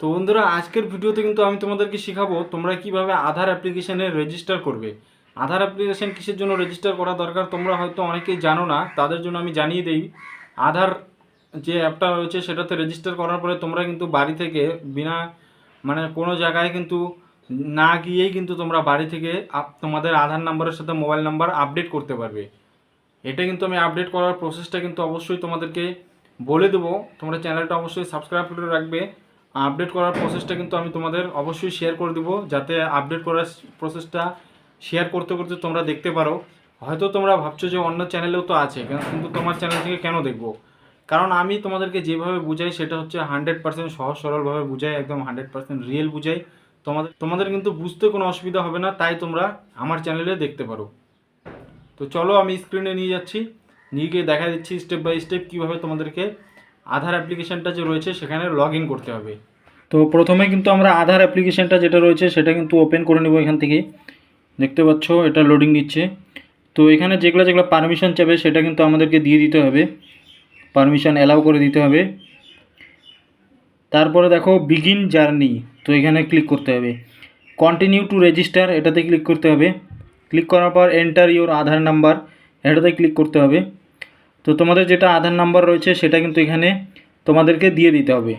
তো বন্ধুরা, আজকের ভিডিওতে কিন্তু আমি তোমাদেরকে শেখাবো তোমরা কিভাবে আধার অ্যাপ্লিকেশনে রেজিস্টার করবে। আধার অ্যাপ্লিকেশন কিসের জন্য রেজিস্টার করা দরকার তোমরা হয়তো অনেকেই জানো না, তাদের জন্য আমি জানিয়ে দিই। আধার যে অ্যাপটা রয়েছে সেটাতে রেজিস্টার করার পরে তোমরা কিন্তু বাড়ি থেকে বিনা কোনো জায়গায় কিন্তু না গিয়েই কিন্তু তোমরা বাড়ি থেকে তোমাদের আধার নাম্বারের সাথে মোবাইল নাম্বার আপডেট করতে পারবে। এটা কিন্তু আমি আপডেট করার প্রসেসটা কিন্তু অবশ্যই তোমাদেরকে বলে দেবো। তোমরা চ্যানেলটা অবশ্যই সাবস্ক্রাইব করে রাখবে। আপডেট করার প্রসেসটা কিন্তু আমি তোমাদের অবশ্যই শেয়ার করে দেবো, যাতে আপডেট করার প্রসেসটা শেয়ার করতে করতে তোমরা দেখতে পারো। হয়তো তোমরা ভাবছো যে অন্য চ্যানেলেও তো আছে, কিন্তু তোমার চ্যানেল থেকে কেন দেখবো? কারণ আমি তোমাদেরকে যেভাবে বুঝাই সেটা হচ্ছে 100% সহজ সরলভাবে বুঝাই, একদম 100% রিয়েল বুঝাই। তোমাদের কিন্তু বুঝতে কোনো অসুবিধা হবে না, তাই তোমরা আমার চ্যানেলে দেখতে পারো। তো চলো আমি স্ক্রিনে নিয়ে যাচ্ছি, নিয়ে গিয়ে দেখা দিচ্ছি স্টেপ বাই স্টেপ কীভাবে তোমাদেরকে আধার অ্যাপ্লিকেশানটা যে রয়েছে সেখানে লগ ইন করতে হবে। তো প্রথমে কিন্তু আমরা আধার অ্যাপ্লিকেশানটা যেটা রয়েছে সেটা কিন্তু ওপেন করে নেব। এখান থেকে দেখতে পাচ্ছ এটা লোডিং নিচ্ছে। তো এখানে যেগুলো যেগুলো পারমিশন চাবে সেটা কিন্তু আমাদেরকে দিয়ে দিতে হবে, পারমিশন অ্যালাউ করে দিতে হবে। তারপরে দেখো বিগিন জার্নি, তো এখানে ক্লিক করতে হবে। কন্টিনিউ টু রেজিস্টার এটাতে ক্লিক করতে হবে। ক্লিক করার পর এন্টার ইওর আধার নাম্বার এটাতে ক্লিক করতে হবে। তো তোমাদের যেটা আধার নাম্বার রয়েছে সেটা কিন্তু এখানে তোমাদেরকে দিয়ে দিতে হবে।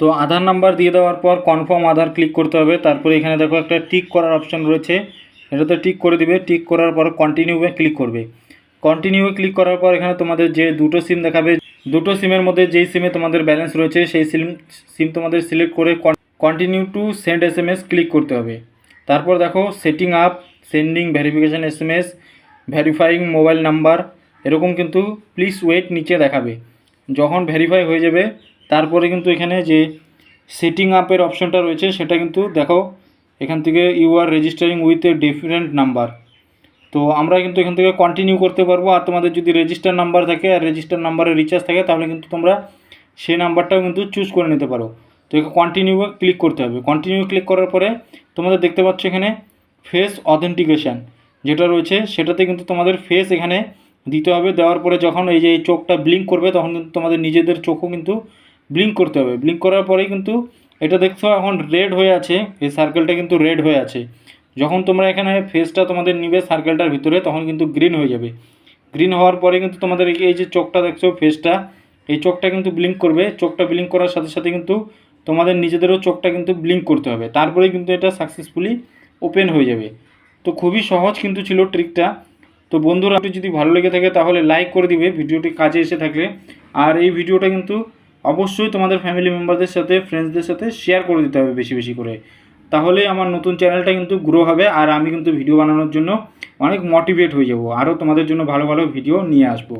তো আধার নাম্বার দিয়ে দেওয়ার পর কনফার্ম আধার ক্লিক করতে হবে। তারপরে এখানে দেখো একটা টিক করার অপশান রয়েছে, এটাতে টিক করে দিবে। টিক করার পর কন্টিনিউয়ে ক্লিক করবে। কন্টিনিউয়ে ক্লিক করার পর এখানে তোমাদের যে দুটো সিম দেখাবে, দুটো সিমের মধ্যে যেই সিমে তোমাদের ব্যালেন্স রয়েছে সেই সিম তোমাদের সিলেক্ট করে continue to send SMS click করতে হবে। তারপর দেখো setting up, sending verification SMS, verifying mobile number, এরকম কিন্তু প্লিজ ওয়েট নিচে দেখাবে। যখন ভেরিফাই হয়ে যাবে তারপরে কিন্তু এখানে যে সেটিং আপের অপশানটা রয়েছে সেটা কিন্তু দেখো, এখান থেকে you are registering with a different number. তো আমরা কিন্তু এখান থেকে কন্টিনিউ করতে পারবো। আর তোমাদের যদি রেজিস্টার নাম্বার থাকে আর রেজিস্টার নাম্বারে রিচার্জ থাকে তাহলে কিন্তু তোমরা সেই নাম্বারটাও কিন্তু চুজ করে নিতে পারো। তো এখানে কন্টিনিউ ক্লিক করতে হবে। কন্টিনিউ ক্লিক করার পরে তোমাদের দেখতে পাচ্ছ এখানে ফেস অথেন্টিকেশান যেটা রয়েছে সেটাতে কিন্তু তোমাদের ফেস এখানে দিতে হবে। দেওয়ার পরে যখন এই যে এই চোখটা ব্লিঙ্ক করবে তখন কিন্তু তোমাদের নিজেদের চোখও কিন্তু ব্লিঙ্ক করতে হবে। ব্লিঙ্ক করার পরেই কিন্তু এটা দেখছো এখন রেড হয়ে আছে, এই সার্কেলটা কিন্তু রেড হয়ে আছে। যখন তোমরা এখানে ফেসটা তোমাদের নিবে সার্কেলটার ভিতরে তখন কিন্তু গ্রিন হয়ে যাবে। গ্রিন হওয়ার পরে কিন্তু তোমাদের এই যে চোখটা দেখছো ফেসটা, এই চোখটা কিন্তু ব্লিঙ্ক করবে। চোখটা ব্লিঙ্ক করার সাথে সাথে কিন্তু তোমাদের নিজেদেরও চোখটা কিন্তু ব্লিঙ্ক করতে হবে, তারপরেই কিন্তু এটা সাকসেসফুলি ওপেন হয়ে যাবে। তো খুবই সহজ কিন্তু ছিল ট্রিকটা। তো বন্ধুরা, যদি ভালো লেগে থাকে তাহলে লাইক করে দিবে ভিডিওটি কাজে এসে থাকলে। আর এই ভিডিওটা কিন্তু অবশ্যই তোমাদের ফ্যামিলি মেম্বারদের সাথে, ফ্রেন্ডসদের সাথে শেয়ার করে দিতে হবে বেশি বেশি করে। তাহলে আমার নতুন চ্যানেলটা কিন্তু গ্রো হবে আর আমি কিন্তু ভিডিও বানানোর জন্য অনেক মোটিভেট হয়ে যাব, আরও তোমাদের জন্য ভালো ভালো ভিডিও নিয়ে আসবো।